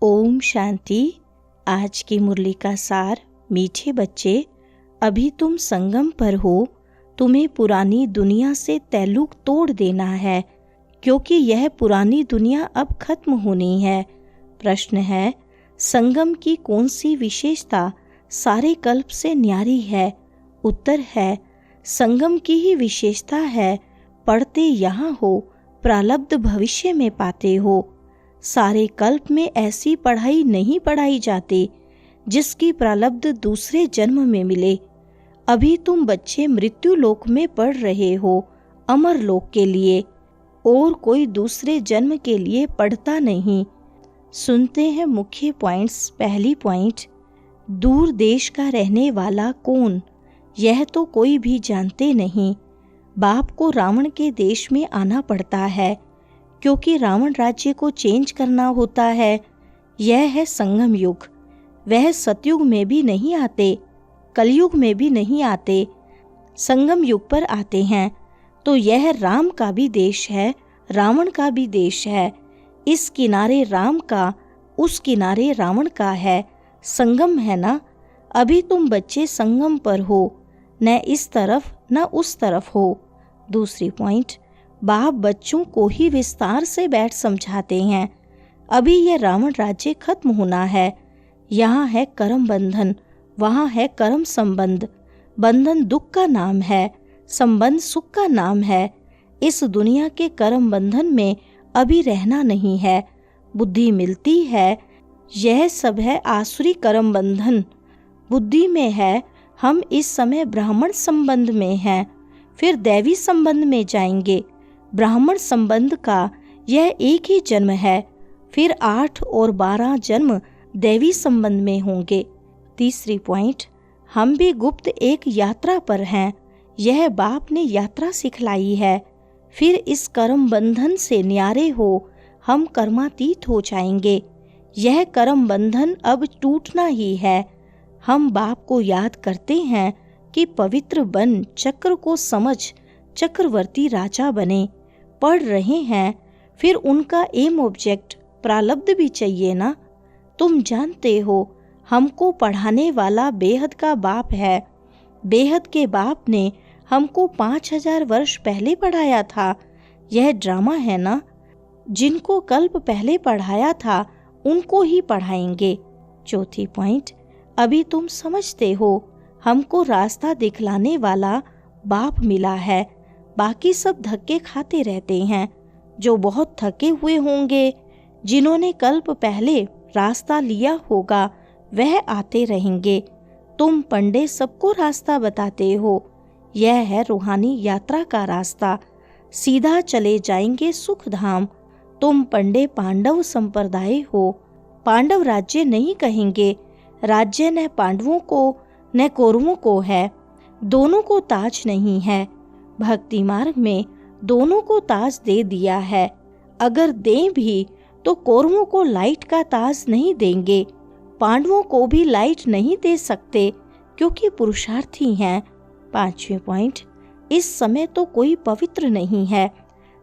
ओम शांति। आज की मुरली का सार। मीठे बच्चे, अभी तुम संगम पर हो, तुम्हें पुरानी दुनिया से ताल्लुक तोड़ देना है, क्योंकि यह पुरानी दुनिया अब खत्म होनी है। प्रश्न है, संगम की कौन सी विशेषता सारे कल्प से न्यारी है? उत्तर है, संगम की ही विशेषता है, पढ़ते यहाँ हो, प्रारब्ध भविष्य में पाते हो। सारे कल्प में ऐसी पढ़ाई नहीं पढ़ाई जाती जिसकी प्रारब्ध दूसरे जन्म में मिले। अभी तुम बच्चे मृत्यु लोक में पढ़ रहे हो, अमर लोक के लिए, और कोई दूसरे जन्म के लिए पढ़ता नहीं। सुनते हैं मुख्य पॉइंट्स। पहली पॉइंट, दूर देश का रहने वाला कौन? यह तो कोई भी जानते नहीं। बाप को रावण के देश में आना पड़ता है, क्योंकि रावण राज्य को चेंज करना होता है। यह है संगम युग। वह सतयुग में भी नहीं आते, कलयुग में भी नहीं आते, संगम युग पर आते हैं। तो यह राम का भी देश है, रावण का भी देश है। इस किनारे राम का, उस किनारे रावण का है। संगम है ना। अभी तुम बच्चे संगम पर हो, न इस तरफ न उस तरफ हो। दूसरी पॉइंट, बाप बच्चों को ही विस्तार से बैठ समझाते हैं। अभी यह रावण राज्य खत्म होना है। यहाँ है कर्म बंधन, वहाँ है कर्म संबंध। बंधन दुख का नाम है, संबंध सुख का नाम है। इस दुनिया के कर्म बंधन में अभी रहना नहीं है। बुद्धि मिलती है, यह सब है आसुरी कर्म बंधन। बुद्धि में है, हम इस समय ब्राह्मण संबंध में हैं, फिर दैवी संबंध में जाएंगे। ब्राह्मण संबंध का यह एक ही जन्म है, फिर 8 और 12 जन्म दैवी संबंध में होंगे। तीसरी पॉइंट, हम भी गुप्त एक यात्रा पर हैं। यह बाप ने यात्रा सिखलाई है। फिर इस कर्म बंधन से न्यारे हो, हम कर्मातीत हो जाएंगे। यह कर्म बंधन अब टूटना ही है। हम बाप को याद करते हैं कि पवित्र बन चक्र को समझ चक्रवर्ती राजा बने। पढ़ रहे हैं, फिर उनका एम ऑब्जेक्ट प्रारब्ध भी चाहिए ना। तुम जानते हो, हमको पढ़ाने वाला बेहद का बाप है। बेहद के बाप ने हमको 5000 वर्ष पहले पढ़ाया था। यह ड्रामा है ना। जिनको कल्प पहले पढ़ाया था उनको ही पढ़ाएंगे। चौथी पॉइंट, अभी तुम समझते हो, हमको रास्ता दिखलाने वाला बाप मिला है। बाकी सब धक्के खाते रहते हैं। जो बहुत थके हुए होंगे, जिन्होंने कल्प पहले रास्ता लिया होगा, वह आते रहेंगे। तुम पंडे सबको रास्ता बताते हो। यह है रूहानी यात्रा का रास्ता। सीधा चले जाएंगे सुख धाम। तुम पंडे पांडव संप्रदाय हो। पांडव राज्य नहीं कहेंगे। राज्य न पांडवों को न कौरवों को है। दोनों को ताज नहीं है। भक्ति मार्ग में दोनों को ताज दे दिया है। अगर दें भी तो कौरवों को लाइट का ताज नहीं देंगे। पांडवों को भी लाइट नहीं दे सकते, क्योंकि पुरुषार्थी हैं। पांचवें पॉइंट, इस समय तो कोई पवित्र नहीं है।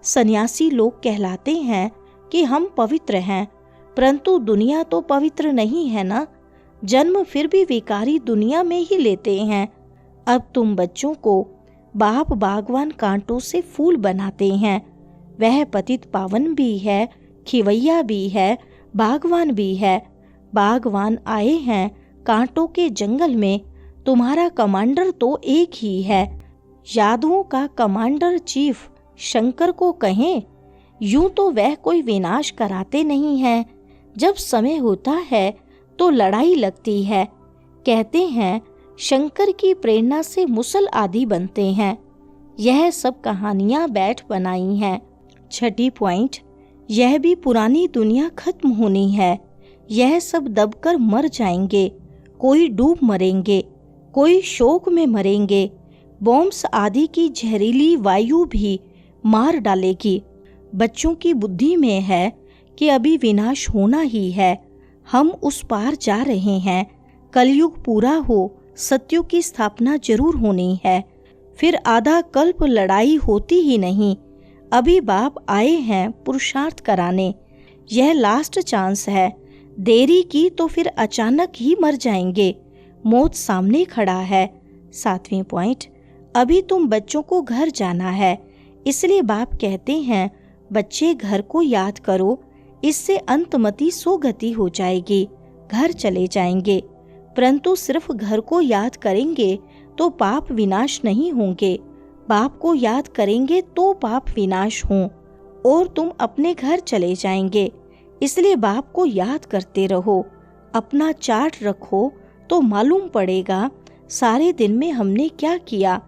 सन्यासी लोग कहलाते हैं कि हम पवित्र हैं, परंतु दुनिया तो पवित्र नहीं है ना। जन्म फिर भी विकारी दुनिया में ही लेते हैं। अब तुम बच्चों को बाप बागवान कांटों से फूल बनाते हैं। वह पतित पावन भी है, खिवैया भी है, बागवान भी है। बागवान आए हैं कांटों के जंगल में। तुम्हारा कमांडर तो एक ही है। यादवों का कमांडर चीफ शंकर को कहें, यूं तो वह कोई विनाश कराते नहीं हैं। जब समय होता है तो लड़ाई लगती है। कहते हैं शंकर की प्रेरणा से मुसल आदि बनते हैं। यह सब कहानियां बैठ बनाई हैं। छठी पॉइंट, यह भी पुरानी दुनिया खत्म होनी है। यह सब दबकर मर जाएंगे। कोई डूब मरेंगे, कोई शोक में मरेंगे। बॉम्ब्स आदि की जहरीली वायु भी मार डालेगी। बच्चों की बुद्धि में है कि अभी विनाश होना ही है। हम उस पार जा रहे हैं। कलयुग पूरा हो, सत्युग की स्थापना जरूर होनी है। फिर आधा कल्प लड़ाई होती ही नहीं। अभी बाप आए हैं पुरुषार्थ कराने। यह लास्ट चांस है। देरी की तो फिर अचानक ही मर जाएंगे, मौत सामने खड़ा है। 7वें पॉइंट, अभी तुम बच्चों को घर जाना है, इसलिए बाप कहते हैं बच्चे घर को याद करो, इससे अंतमति सोगति हो जाएगी, घर चले जाएंगे। परंतु सिर्फ घर को याद करेंगे तो पाप विनाश नहीं होंगे, बाप को याद करेंगे तो पाप विनाश हों और तुम अपने घर चले जाएंगे। इसलिए बाप को याद करते रहो, अपना चार्ट रखो तो मालूम पड़ेगा सारे दिन में हमने क्या किया,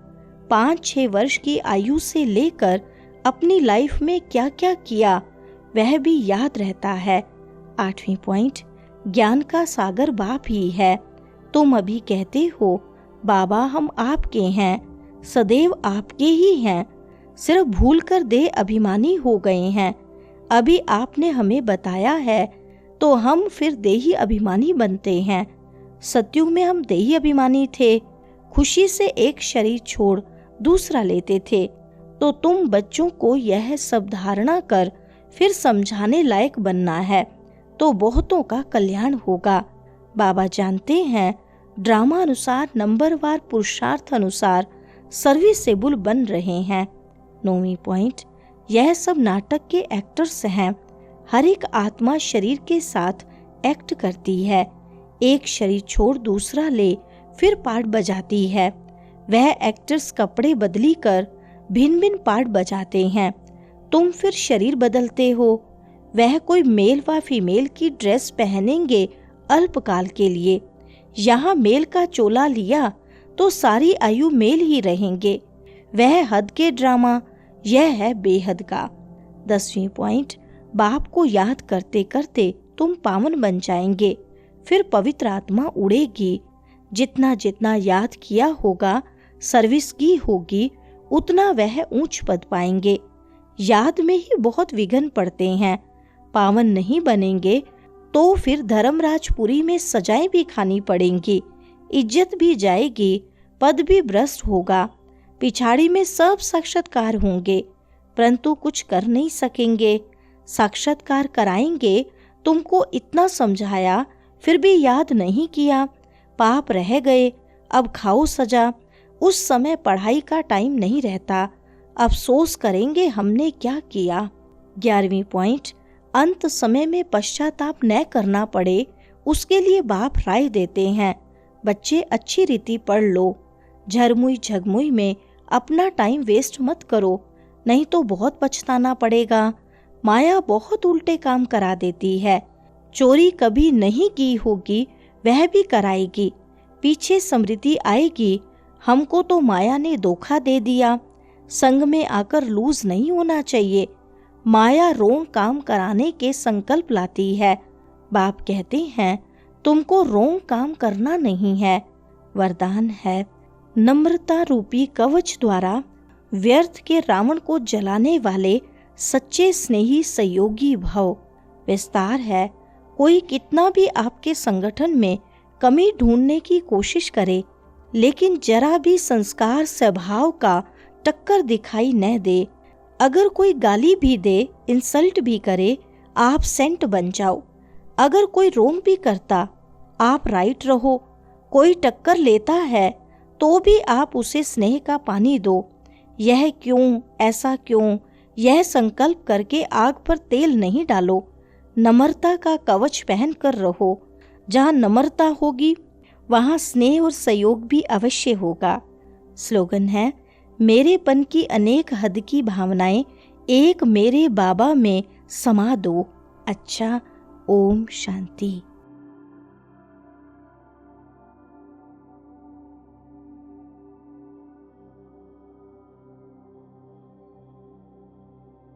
5-6 वर्ष की आयु से लेकर अपनी लाइफ में क्या क्या किया वह भी याद रहता है। 8वें पॉइंट, ज्ञान का सागर बाप ही है। तुम अभी कहते हो बाबा हम आपके हैं, सदैव आपके ही हैं, सिर्फ भूल कर देह अभिमानी हो गए हैं। अभी आपने हमें बताया है तो हम फिर देही अभिमानी बनते हैं। सतयुग में हम देही अभिमानी थे, खुशी से एक शरीर छोड़ दूसरा लेते थे, तो तुम बच्चों को यह सब धारणा कर फिर समझाने लायक बनना है तो बहुतों का कल्याण होगा। बाबा जानते हैं ड्रामा अनुसार नंबरवार पुरुषार्थ अनुसार सर्विसेबल बन रहे हैं। 9वीं पॉइंट, यह सब नाटक के एक्टर्स हैं। हर एक आत्मा शरीर के साथ एक्ट करती है, एक शरीर छोड़ दूसरा ले फिर पार्ट बजाती है। वह एक्टर्स कपड़े बदली कर भिन्न भिन्न पार्ट बजाते हैं, तुम फिर शरीर बदलते हो। वह कोई मेल व फीमेल की ड्रेस पहनेंगे अल्पकाल के लिए, यहाँ मेल का चोला लिया तो सारी आयु मेल ही रहेंगे। वह हद के ड्रामा, यह है बेहद का। 10वीं पॉइंट, बाप को याद करते करते तुम पावन बन जाएंगे, फिर पवित्र आत्मा उड़ेगी। जितना जितना याद किया होगा, सर्विस की होगी, उतना वह ऊंच पद पाएंगे। याद में ही बहुत विघ्न पड़ते हैं, पावन नहीं बनेंगे तो फिर धर्मराजपुरी में सजाएं भी खानी पड़ेंगी, इज्जत भी जाएगी, पद भी भ्रष्ट होगा, पिछाड़ी में सब साक्षात्कार होंगे परंतु कुछ कर नहीं सकेंगे। साक्षात्कार कराएंगे, तुमको इतना समझाया फिर भी याद नहीं किया, पाप रह गए, अब खाओ सजा। उस समय पढ़ाई का टाइम नहीं रहता, अफसोस करेंगे हमने क्या किया। 11वीं पॉइंट, अंत समय में पश्चाताप न करना पड़े उसके लिए बाप राय देते हैं। बच्चे अच्छी रीति पढ़ लो, झरमुई झगमुई में अपना टाइम वेस्ट मत करो, नहीं तो बहुत पछताना पड़ेगा। माया बहुत उल्टे काम करा देती है, चोरी कभी नहीं की होगी वह भी कराएगी, पीछे समृद्धि आएगी। हमको तो माया ने धोखा दे दिया, संग में आकर लूज नहीं होना चाहिए। माया रोंग काम कराने के संकल्प लाती है। बाप कहते हैं तुमको रोंग काम करना नहीं है, वरदान है नम्रता रूपी कवच द्वारा व्यर्थ के रावण को जलाने वाले सच्चे स्नेही सहयोगी भव। विस्तार है, कोई कितना भी आपके संगठन में कमी ढूंढने की कोशिश करे, लेकिन जरा भी संस्कार स्वभाव का टक्कर दिखाई न दे। अगर कोई गाली भी दे, इंसल्ट भी करे, आप सेंट बन जाओ। अगर कोई रोंग भी करता, आप राइट रहो। कोई टक्कर लेता है तो भी आप उसे स्नेह का पानी दो। यह क्यों, ऐसा क्यों, यह संकल्प करके आग पर तेल नहीं डालो। नम्रता का कवच पहन कर रहो। जहाँ नम्रता होगी वहाँ स्नेह और सहयोग भी अवश्य होगा। स्लोगन है, मेरेपन की अनेक हद की भावनाएं एक मेरे बाबा में समा दो। अच्छा, ओम शांति।